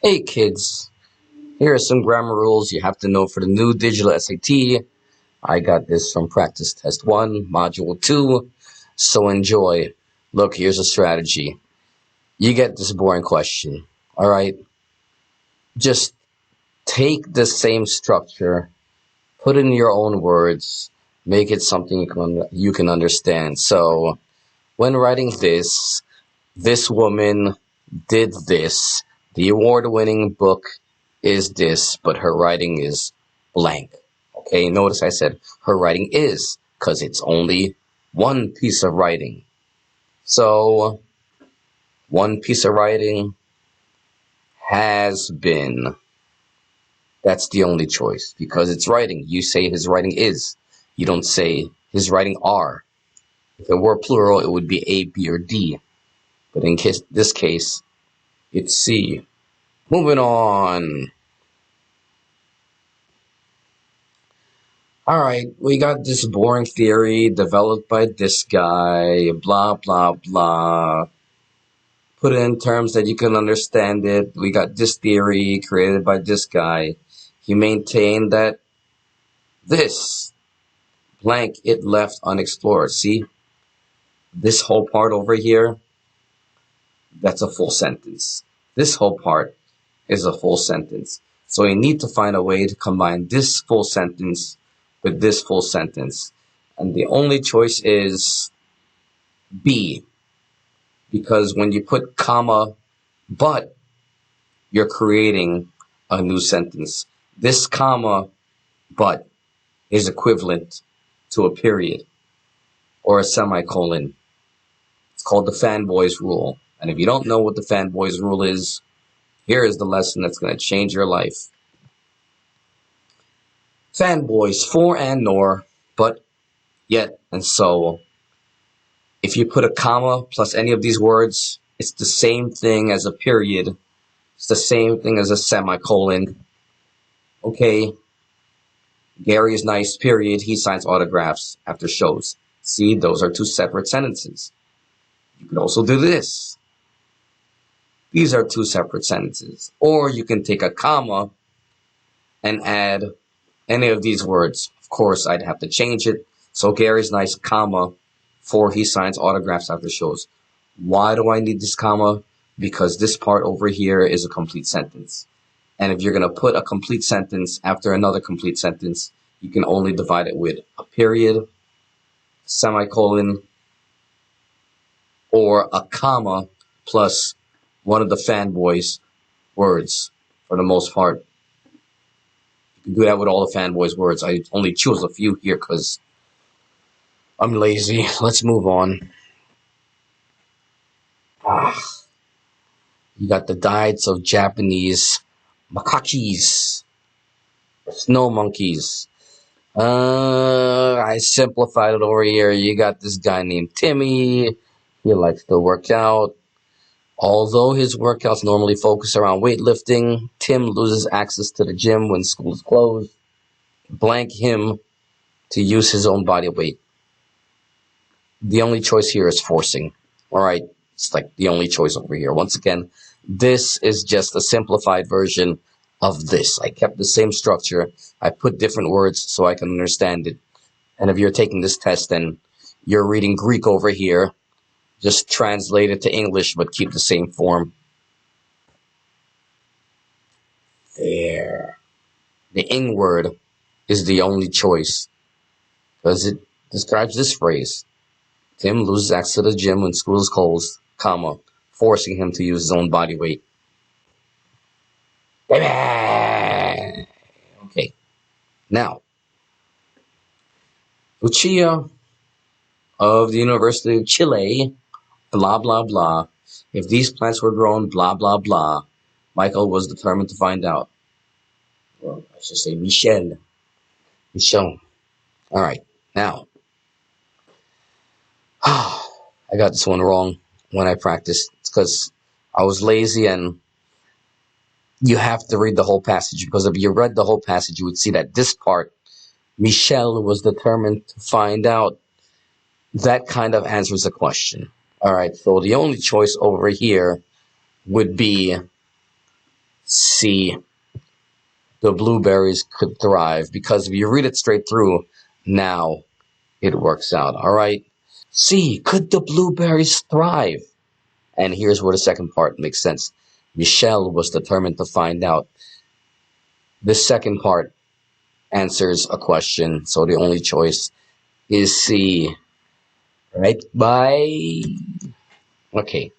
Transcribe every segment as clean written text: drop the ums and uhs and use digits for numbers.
Hey kids, here are some grammar rules you have to know for the new digital SAT. I got this from practice test 1, module 2, so enjoy. Look, here's a strategy. You get this boring question, alright? Just take the same structure, put it in your own words, make it something you can understand. So, when writing this woman did this. The award-winning book is this, but her writing is blank. Okay, notice I said her writing is, because it's only one piece of writing. So, one piece of writing has been. That's the only choice, because it's writing. You say his writing is. You don't say his writing are. If it were plural, it would be A, B, or D. But in this case, it's C. Moving on. All right, we got this boring theory developed by this guy, blah, blah, blah. Put it in terms that you can understand it. We got this theory created by this guy. He maintained that this blank it left unexplored. See, this whole part over here, that's a full sentence. This whole part is a full sentence. So you need to find a way to combine this full sentence with this full sentence. And the only choice is B, because when you put comma, but, you're creating a new sentence. This comma, but, is equivalent to a period or a semicolon. It's called the fanboys rule. And if you don't know what the fanboys rule is, here is the lesson that's going to change your life. Fanboys, for and nor, but, yet, and so. If you put a comma plus any of these words, it's the same thing as a period. It's the same thing as a semicolon. Okay, Gary is nice, period. He signs autographs after shows. See, those are two separate sentences. You can also do this. These are two separate sentences. Or you can take a comma and add any of these words. Of course, I'd have to change it. So Gary's nice, comma, for he signs autographs after shows. Why do I need this comma? Because this part over here is a complete sentence. And if you're going to put a complete sentence after another complete sentence, you can only divide it with a period, semicolon, or a comma plus one of the fanboys' words for the most part. You can do that with all the fanboys' words. I only choose a few here because I'm lazy. Let's move on. You got the diets of Japanese makakis, snow monkeys. I simplified it over here. You got this guy named Timmy. He likes to work out. Although his workouts normally focus around weightlifting, Tim loses access to the gym when school is closed. Blank him to use his own body weight. The only choice here is forcing. Alright, it's like the only choice over here. Once again, this is just a simplified version of this. I kept the same structure. I put different words so I can understand it. And if you're taking this test and you're reading Greek over here, just translate it to English but keep the same form. There. The ing word is the only choice because it describes this phrase. Tim loses access to the gym when school is closed, comma, forcing him to use his own body weight. Okay. Now, Lucia of the University of Chile, blah, blah, blah. If these plants were grown, blah, blah, blah. Michael was determined to find out. Well, I should say Michel. Michel. All right. Now, I got this one wrong when I practiced. It's because I was lazy and you have to read the whole passage because if you read the whole passage, you would see that this part, Michel was determined to find out. That kind of answers the question. All right. So the only choice over here would be C, the blueberries could thrive, because if you read it straight through, now it works out. All right. C, could the blueberries thrive? And here's where the second part makes sense. Michelle was determined to find out. This second part answers a question, so the only choice is C. Right? Bye. Okay.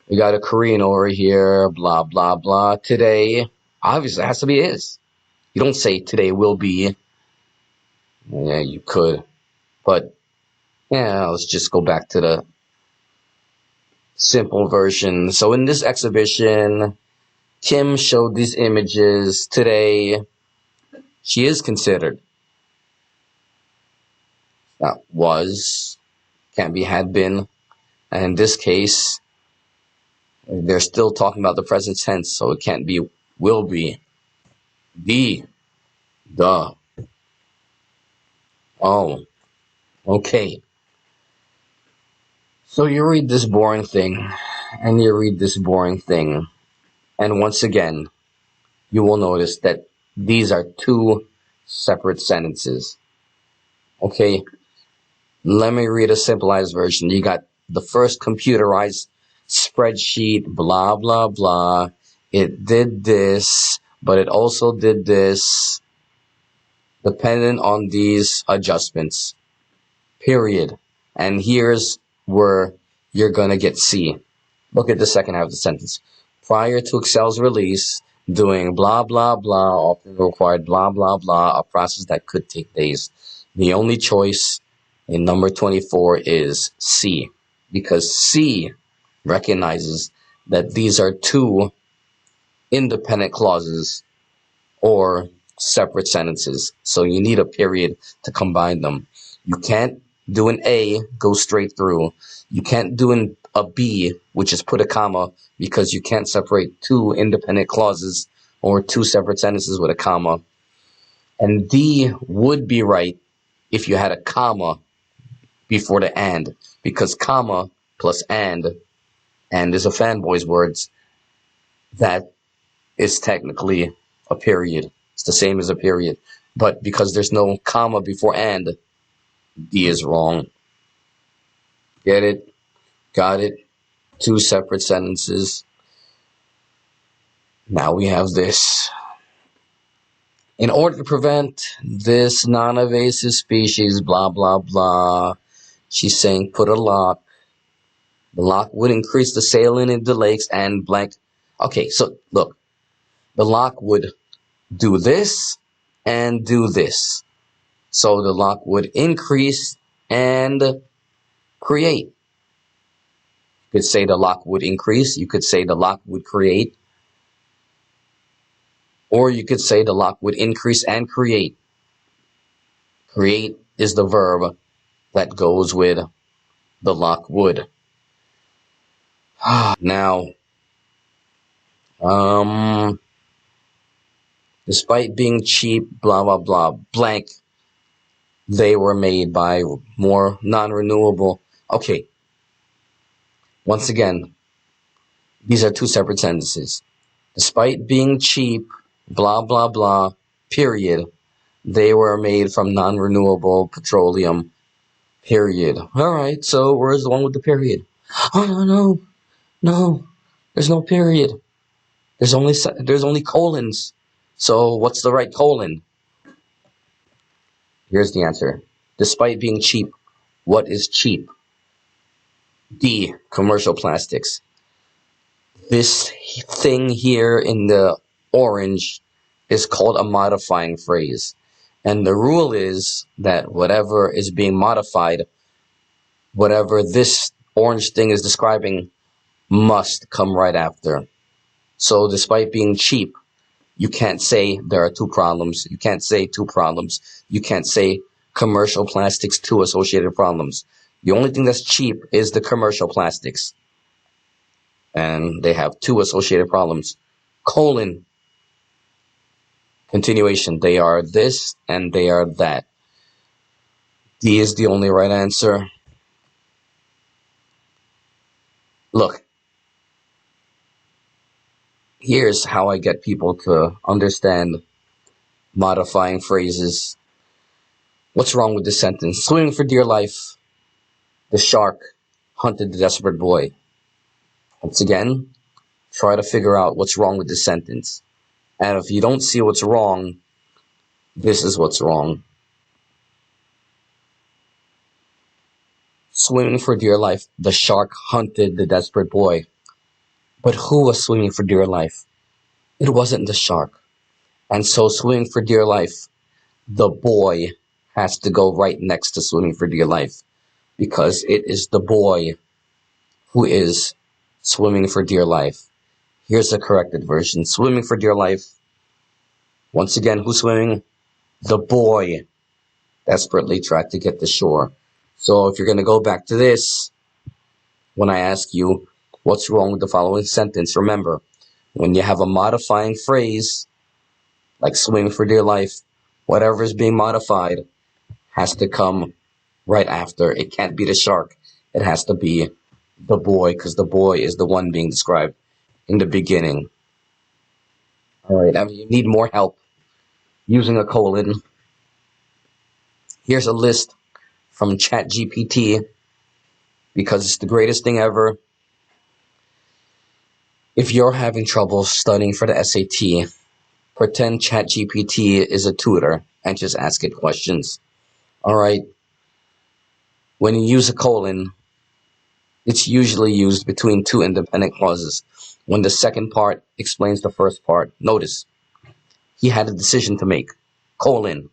We got a Korean over here, blah, blah, blah. Today, obviously, it has to be is. You don't say today will be. Yeah, you could. But, yeah, let's just go back to the simple version. So in this exhibition, Kim showed these images. Today, she is considered. Was, can't be had been. And in this case, they're still talking about the present tense, so it can't be will be. The. Oh, okay. So you read this boring thing, and you read this boring thing, and once again, you will notice that these are two separate sentences. Okay, let me read a simplified version. You got the first computerized spreadsheet, blah, blah, blah. It did this, but it also did this, dependent on these adjustments, period. And here's where you're going to get C. Look at the second half of the sentence. Prior to Excel's release, doing blah, blah, blah often required blah, blah, blah, a process that could take days. The only choice in number 24 is C, because C recognizes that these are two independent clauses or separate sentences. So you need a period to combine them. You can't do an A, go straight through. You can't do a B, which is put a comma, because you can't separate two independent clauses or two separate sentences with a comma. And D would be right if you had a comma before the and, because comma plus and is a fanboy's words, that is technically a period. It's the same as a period. But because there's no comma before and, D is wrong. Get it? Got it? Two separate sentences. Now we have this. In order to prevent this non-invasive species, blah, blah, blah, she's saying put a lock. The lock would increase the saline in the lakes and blank. Okay, so look. The lock would do this and do this. So the lock would increase and create. You could say the lock would increase. You could say the lock would create. Or you could say the lock would increase and create. Create is the verb that goes with the lock would. Now, despite being cheap, blah, blah, blah, blank, they were made by more non-renewable. Okay. Once again, these are two separate sentences. Despite being cheap, blah, blah, blah, period, they were made from non-renewable petroleum, period. All right, so where's the one with the period? Oh, no, there's no period. There's only colons. So what's the right colon? Here's the answer. Despite being cheap, what is cheap? D, commercial plastics. This thing here in the orange is called a modifying phrase. And the rule is that whatever is being modified, whatever this orange thing is describing, must come right after. So despite being cheap, you can't say there are two problems. You can't say two problems. You can't say commercial plastics, two associated problems. The only thing that's cheap is the commercial plastics. And they have two associated problems. Colon. Continuation. They are this and they are that. D is the only right answer. Look. Here's how I get people to understand modifying phrases. What's wrong with this sentence? Swimming for dear life, the shark hunted the desperate boy. Once again, try to figure out what's wrong with this sentence. And if you don't see what's wrong, this is what's wrong. Swimming for dear life, the shark hunted the desperate boy. But who was swimming for dear life? It wasn't the shark. And so swimming for dear life, the boy has to go right next to swimming for dear life, because it is the boy who is swimming for dear life. Here's the corrected version. Swimming for dear life. Once again, who's swimming? The boy desperately tried to get to shore. So if you're going to go back to this, when I ask you, what's wrong with the following sentence? Remember, when you have a modifying phrase, like swimming for dear life, whatever is being modified has to come right after. It can't be the shark. It has to be the boy, because the boy is the one being described in the beginning. All right, if you need more help using a colon, here's a list from ChatGPT, because it's the greatest thing ever. If you're having trouble studying for the SAT, pretend ChatGPT is a tutor and just ask it questions. All right. When you use a colon, it's usually used between two independent clauses. When the second part explains the first part, notice, he had a decision to make, colon.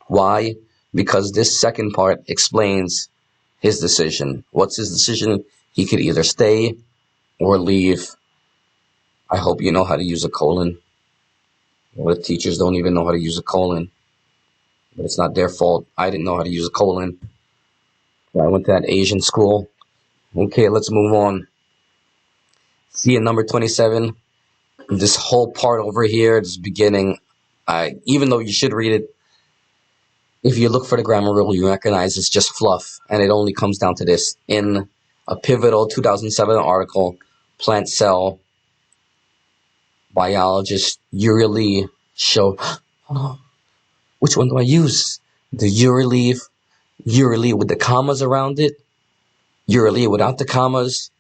Why? Because this second part explains his decision. What's his decision? He could either stay or leave. I hope you know how to use a colon. Well, the teachers don't even know how to use a colon. But it's not their fault. I didn't know how to use a colon. I went to that Asian school. Okay, let's move on. See in number 27, this whole part over here, this beginning, even though you should read it, if you look for the grammar rule, you recognize it's just fluff, and it only comes down to this. In a pivotal 2007 article, plant cell biologist Yuri Lee showed, which one do I use? The Yuri Lee with the commas around it, Yuri Lee without the commas,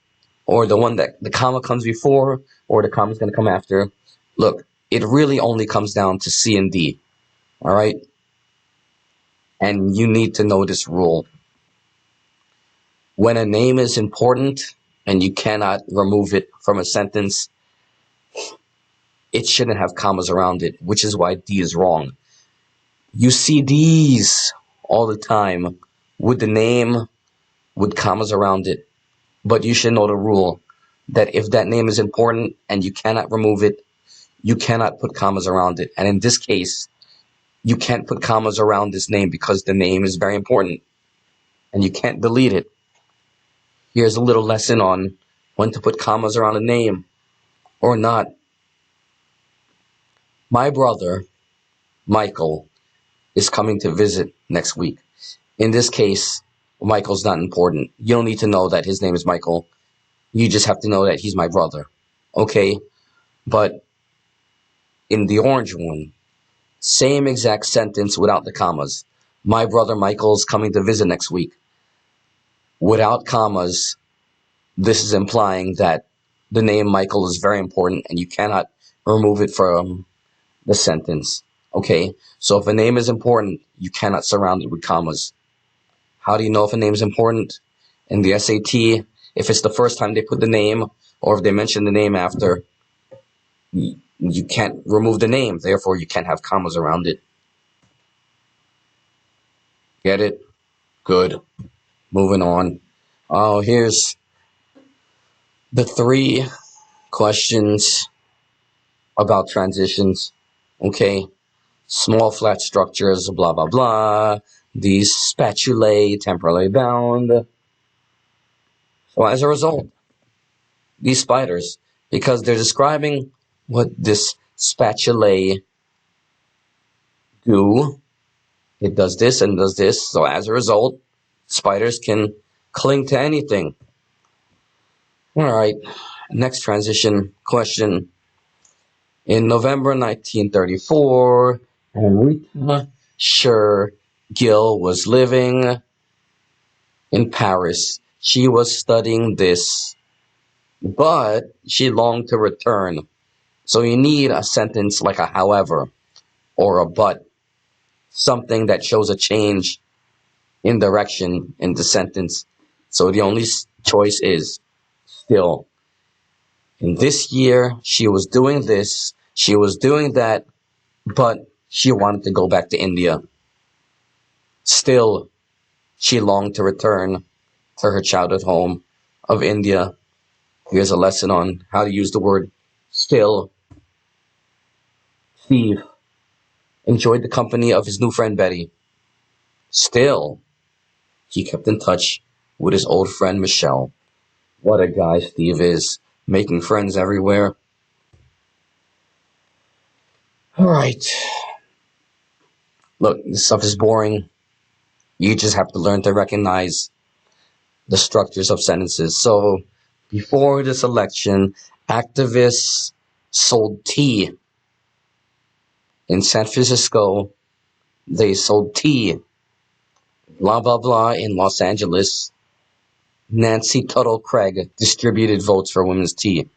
or the one that the comma comes before, or the comma's going to come after. Look, it really only comes down to C and D, all right? And you need to know this rule. When a name is important and you cannot remove it from a sentence, it shouldn't have commas around it, which is why D is wrong. You see D's all the time with the name with commas around it. But you should know the rule that if that name is important and you cannot remove it, you cannot put commas around it. And in this case, you can't put commas around this name because the name is very important and you can't delete it. Here's a little lesson on when to put commas around a name or not. My brother, Michael, is coming to visit next week. In this case, Michael's not important. You don't need to know that his name is Michael. You just have to know that he's my brother. Okay? But in the orange one, same exact sentence without the commas. My brother Michael's coming to visit next week. Without commas, this is implying that the name Michael is very important and you cannot remove it from the sentence. Okay? So if a name is important, you cannot surround it with commas. How do you know if a name is important? In the SAT, if it's the first time they put the name, or if they mention the name after, you can't remove the name. Therefore, you can't have commas around it. Get it? Good. Moving on. Oh, here's the 3 questions about transitions. Okay? Small flat structures, blah, blah, blah. These spatulae, temporally bound. So as a result, these spiders, because they're describing what this spatulae do, it does this and does this. So as a result, spiders can cling to anything. All right, next transition question. In November 1934, Henrietta Sher-Gill was living in Paris. She was studying this, but she longed to return. So you need a sentence like a however or a but, something that shows a change in direction in the sentence. So the only choice is still. In this year, she was doing this, she was doing that, but she wanted to go back to India. Still, she longed to return to her childhood home of India. Here's a lesson on how to use the word still. Steve enjoyed the company of his new friend Betty. Still, he kept in touch with his old friend Michelle. What a guy Steve is, making friends everywhere. Alright. Look, this stuff is boring. You just have to learn to recognize the structures of sentences. So, before this election, activists sold tea in San Francisco. They sold tea. Blah, blah, blah in Los Angeles. Nancy Tuttle Craig distributed votes for women's tea.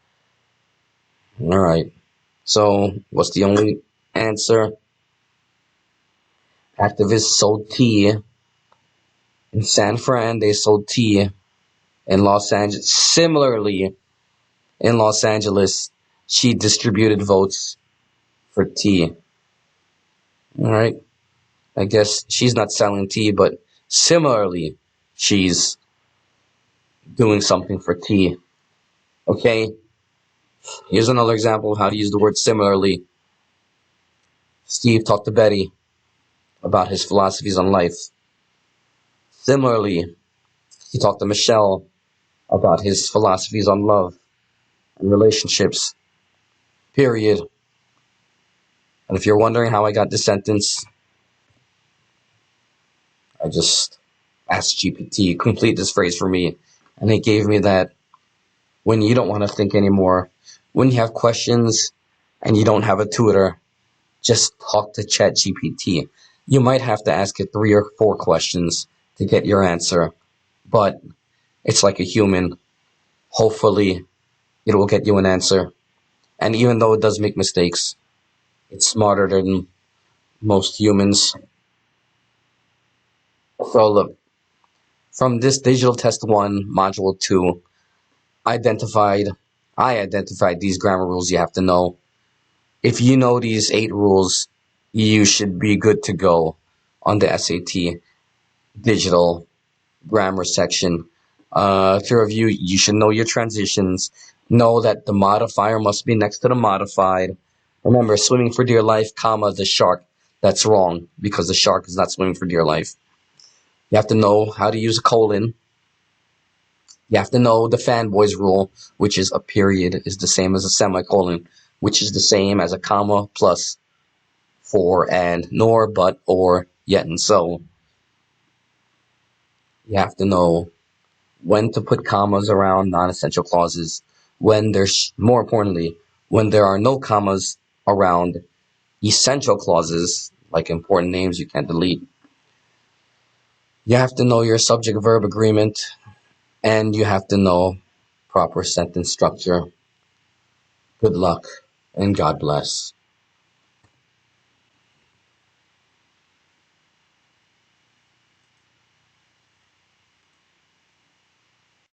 Alright. So, what's the only answer? Activists sold tea. In San Fran, they sold tea. In Los Angeles, similarly, in Los Angeles, she distributed votes for tea. Alright. I guess she's not selling tea, but similarly, she's doing something for tea. Okay? Here's another example of how to use the word similarly. Steve talked to Betty about his philosophies on life. Similarly, he talked to Michelle about his philosophies on love and relationships. Period. And if you're wondering how I got this sentence, I just asked GPT, complete this phrase for me. And it gave me that when you don't want to think anymore, when you have questions and you don't have a tutor, just talk to ChatGPT. You might have to ask it 3 or 4 questions to get your answer, but it's like a human. Hopefully, it will get you an answer. And even though it does make mistakes, it's smarter than most humans. So look, from this Digital Test 1, Module 2, I identified these grammar rules you have to know. If you know these 8 rules, you should be good to go on the SAT digital grammar section. To review, you should know your transitions. Know that the modifier must be next to the modified. Remember, swimming for dear life, comma, the shark. That's wrong, because the shark is not swimming for dear life. You have to know how to use a colon. You have to know the fanboys rule, which is a period is the same as a semicolon, which is the same as a comma plus for, and, nor, but, or, yet, and so. You have to know when to put commas around non-essential clauses, when there's, more importantly, when there are no commas around essential clauses, like important names you can't delete. You have to know your subject-verb agreement, and you have to know proper sentence structure. Good luck, and God bless.